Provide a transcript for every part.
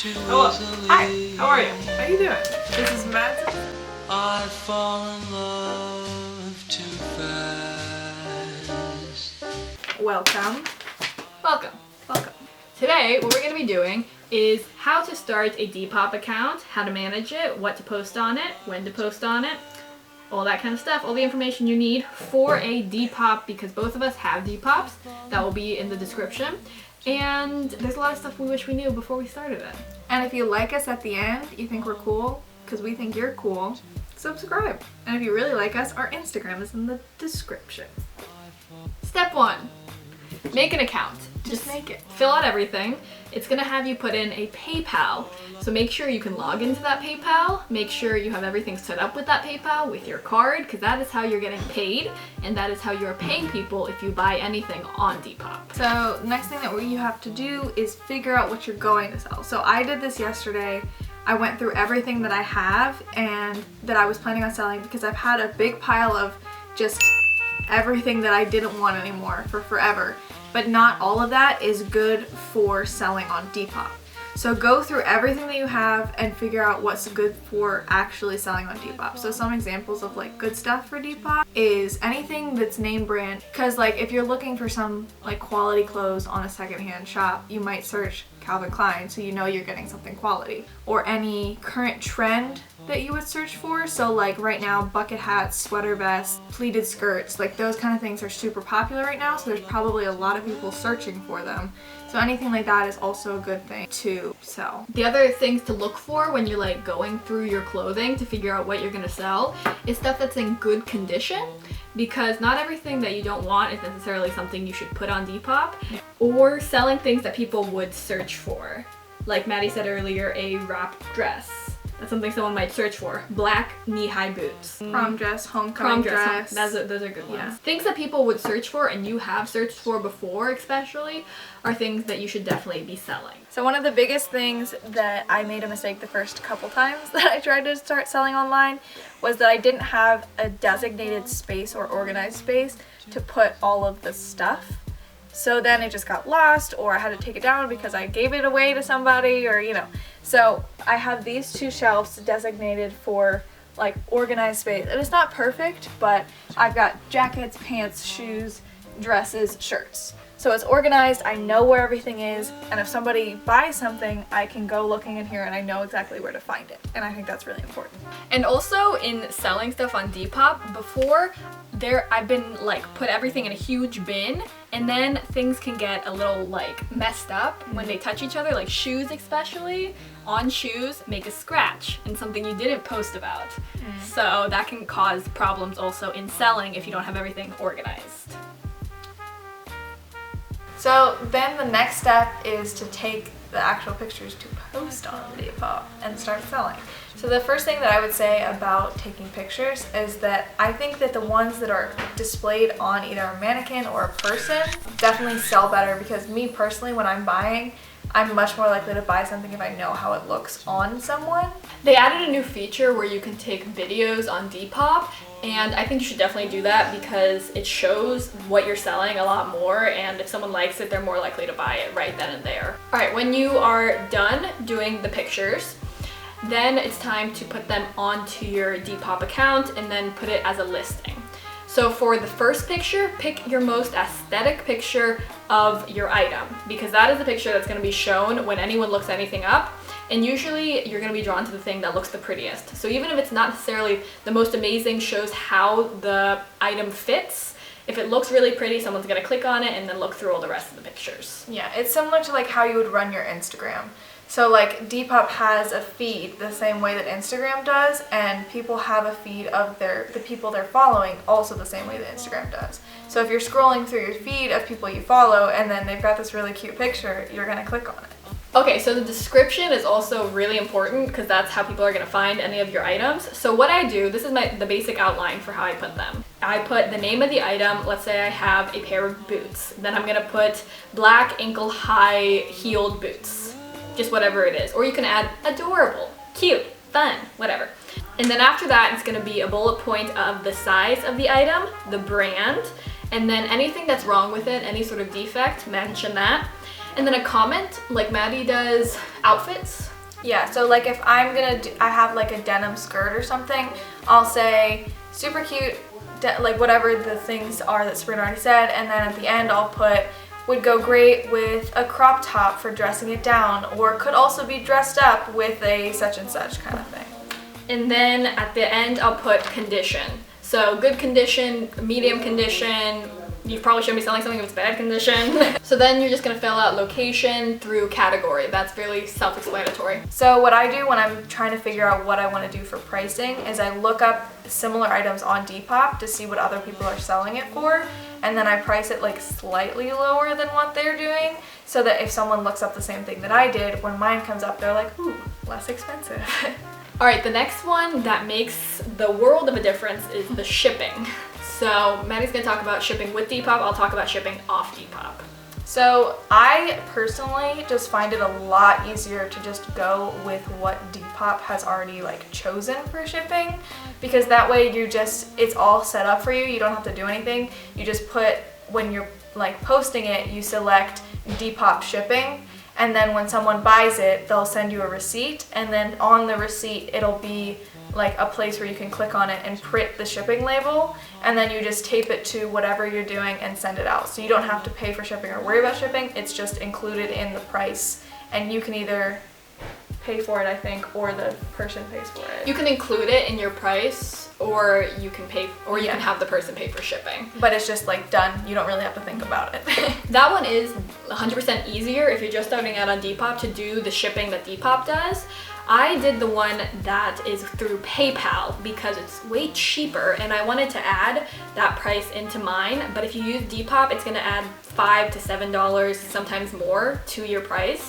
Hello. Hi. How are you? How you doing? This is Madz. I fall in love too fast. Welcome. Welcome. Today, what we're going to be doing is how to start a Depop account, how to manage it, what to post on it, when to post on it, all that kind of stuff, all the information you need for a Depop, because both of us have Depops. That will be in the description. And there's a lot of stuff we wish we knew before we started it. And if you like us at the end, you think we're cool, because we think you're cool, subscribe. And if you really like us, our Instagram is in the description. Step 1. Make an account. Just make it. Fill out everything. It's going to have you put in a PayPal. So make sure you can log into that PayPal. Make sure you have everything set up with that PayPal with your card, because that is how you're getting paid, and that is how you're paying people if you buy anything on Depop. So next thing that you have to do is figure out what you're going to sell. So I did this yesterday. I went through everything that I have and that I was planning on selling, because I've had a big pile of just everything that I didn't want anymore for forever. But not all of that is good for selling on Depop. So go through everything that you have and figure out what's good for actually selling on Depop. So some examples of like good stuff for Depop is anything that's name brand. Because like if you're looking for some like quality clothes on a secondhand shop, you might search Calvin Klein, so you know you're getting something quality. Or any current trend that you would search for. So like right now, bucket hats, sweater vests, pleated skirts, like those kind of things are super popular right now, so there's probably a lot of people searching for them. So anything like that is also a good thing to sell. The other things to look for when you're like going through your clothing to figure out what you're gonna sell is stuff that's in good condition, because not everything that you don't want is necessarily something you should put on Depop. Or selling things that people would search for. Like Maddie said earlier, a wrapped dress. That's something someone might search for. Black knee-high boots. Prom dress, homecoming dress. Those are good ones. Yeah. Things that people would search for and you have searched for before especially are things that you should definitely be selling. So one of the biggest things that I made a mistake the first couple times that I tried to start selling online was that I didn't have a designated space or organized space to put all of the stuff. So then it just got lost, or I had to take it down because I gave it away to somebody, or you know. So I have these two shelves designated for like organized space. And it's not perfect, but I've got jackets, pants, shoes, dresses, shirts. So it's organized, I know where everything is, and if somebody buys something, I can go looking in here and I know exactly where to find it. And I think that's really important. And also in selling stuff on Depop, before I've been like put everything in a huge bin, and then things can get a little like messed up when they touch each other, like shoes especially. On shoes make a scratch, and something you didn't post about. So that can cause problems also in selling if you don't have everything organized. So then the next step is to take the actual pictures to post on Depop and start selling. So the first thing that I would say about taking pictures is that I think that the ones that are displayed on either a mannequin or a person definitely sell better, because me personally, when I'm buying, I'm much more likely to buy something if I know how it looks on someone. They added a new feature where you can take videos on Depop, and I think you should definitely do that because it shows what you're selling a lot more, and if someone likes it, they're more likely to buy it right then and there. Alright, when you are done doing the pictures, then it's time to put them onto your Depop account and then put it as a listing. So for the first picture, pick your most aesthetic picture of your item, because that is the picture that's going to be shown when anyone looks anything up. And usually you're going to be drawn to the thing that looks the prettiest. So even if it's not necessarily the most amazing, shows how the item fits. If it looks really pretty, someone's going to click on it and then look through all the rest of the pictures. Yeah, it's similar to like how you would run your Instagram. So like Depop has a feed the same way that Instagram does, and people have a feed of the people they're following also the same way that Instagram does. So if you're scrolling through your feed of people you follow and then they've got this really cute picture, you're going to click on it. Okay, so the description is also really important because that's how people are going to find any of your items. So what I do, this is the basic outline for how I put them. I put the name of the item. Let's say I have a pair of boots. Then I'm going to put black ankle high heeled boots. Just whatever it is. Or you can add adorable, cute, fun, whatever. And then after that, it's going to be a bullet point of the size of the item, the brand, and then anything that's wrong with it, any sort of defect, mention that. And then a comment, like Maddie does outfits. Yeah, so like if I'm gonna I have like a denim skirt or something, I'll say super cute, like whatever the things are that Sabrina already said, and then at the end I'll put would go great with a crop top for dressing it down, or could also be dressed up with a such and such kind of thing. And then at the end I'll put condition. So good condition, medium condition, you probably shouldn't be selling something if it's bad condition. So then you're just gonna fill out location through category. That's really self-explanatory. So what I do when I'm trying to figure out what I want to do for pricing is I look up similar items on Depop to see what other people are selling it for, and then I price it like slightly lower than what they're doing, so that if someone looks up the same thing that I did, when mine comes up, they're like, ooh, less expensive. All right, the next one that makes the world of a difference is the shipping. So Maddie's gonna talk about shipping with Depop, I'll talk about shipping off Depop. So I personally just find it a lot easier to just go with what Depop has already like chosen for shipping, because that way it's all set up for you. You don't have to do anything. You just put, when you're like posting it, you select Depop shipping, and then when someone buys it, they'll send you a receipt, and then on the receipt it'll be like a place where you can click on it and print the shipping label, and then you just tape it to whatever you're doing and send it out. So you don't have to pay for shipping or worry about shipping. It's just included in the price, and you can either pay for it, I think, or the person pays for it. You can include it in your price, or you can pay, or you can have the person pay for shipping. But it's just like done. You don't really have to think about it. That one is 100% easier if you're just starting out on Depop to do the shipping that Depop does. I did the one that is through PayPal because it's way cheaper, and I wanted to add that price into mine, but if you use Depop, it's gonna add $5 to $7, sometimes more, to your price.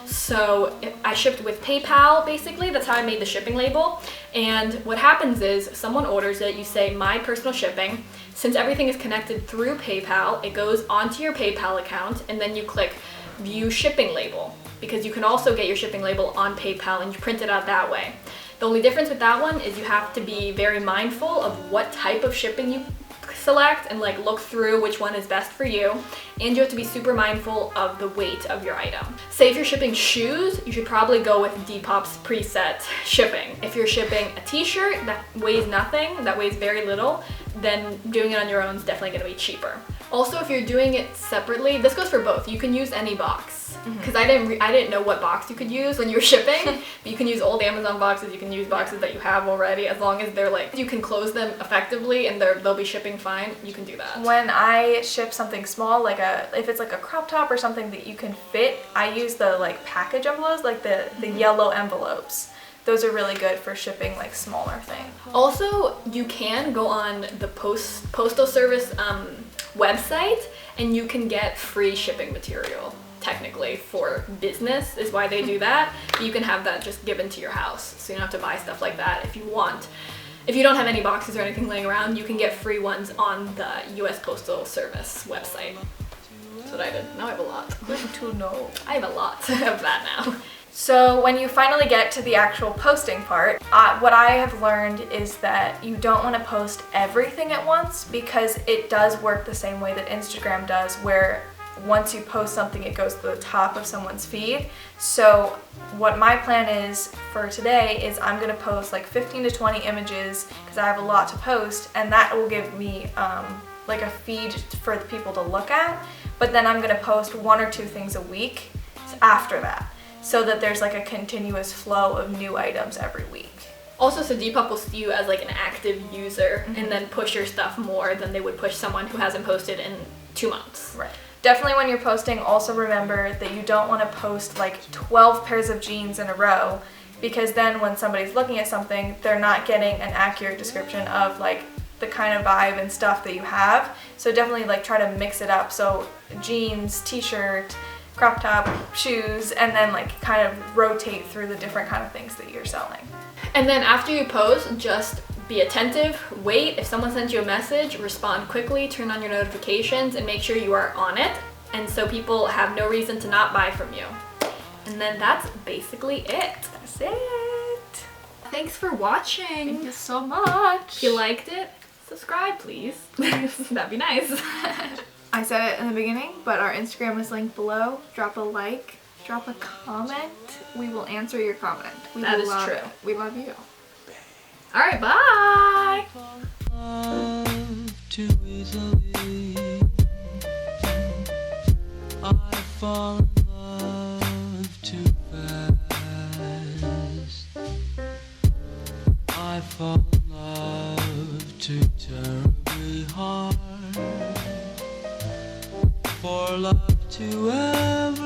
So I shipped with PayPal, basically. That's how I made the shipping label. And what happens is someone orders it, you say my personal shipping. Since everything is connected through PayPal, it goes onto your PayPal account, and then you click view shipping label, because you can also get your shipping label on PayPal and you print it out that way. The only difference with that one is you have to be very mindful of what type of shipping you select and like look through which one is best for you, and you have to be super mindful of the weight of your item. Say if you're shipping shoes, you should probably go with Depop's preset shipping. If you're shipping a t-shirt that weighs nothing, that weighs very little, then doing it on your own is definitely going to be cheaper. Also, if you're doing it separately, this goes for both. You can use any box, because I didn't know what box you could use when you were shipping. But you can use old Amazon boxes, you can use boxes that you have already, as long as they're like, you can close them effectively and they'll be shipping fine, you can do that. When I ship something small, like if it's like a crop top or something that you can fit, I use the like package envelopes, like the yellow envelopes. Those are really good for shipping like smaller things. Also, you can go on the postal service website, and you can get free shipping material. Technically, for business is why they do that. You can have that just given to your house, so you don't have to buy stuff like that if you want. If you don't have any boxes or anything laying around, you can get free ones on the US Postal Service website. That's what I did. Now I have a lot. Good to know. I have a lot of that now. So when you finally get to the actual posting part, what I have learned is that you don't want to post everything at once, because it does work the same way that Instagram does, where once you post something, it goes to the top of someone's feed. So what my plan is for today is I'm going to post like 15 to 20 images, because I have a lot to post, and that will give me like a feed for the people to look at. But then I'm going to post 1 or 2 things a week after that, so that there's like a continuous flow of new items every week. Also, so Depop will see you as like an active user and then push your stuff more than they would push someone who hasn't posted in 2 months. Right. Definitely when you're posting, also remember that you don't want to post like 12 pairs of jeans in a row, because then when somebody's looking at something, they're not getting an accurate description of like the kind of vibe and stuff that you have. So definitely like try to mix it up. So jeans, t-shirt, crop top, shoes, and then like kind of rotate through the different kind of things that you're selling. And then after you post, just be attentive, wait. If someone sends you a message, respond quickly, turn on your notifications, and make sure you are on it. And so people have no reason to not buy from you. And then that's basically it. That's it. Thanks for watching. Thank you so much. If you liked it, subscribe please. That'd be nice. I said it in the beginning, but our Instagram is linked below. Drop a like, drop a comment. We will answer your comment. That is true. We love you. All right, bye. Love too easily. I fall in love too fast. I fall in love too terribly hard. For love to ever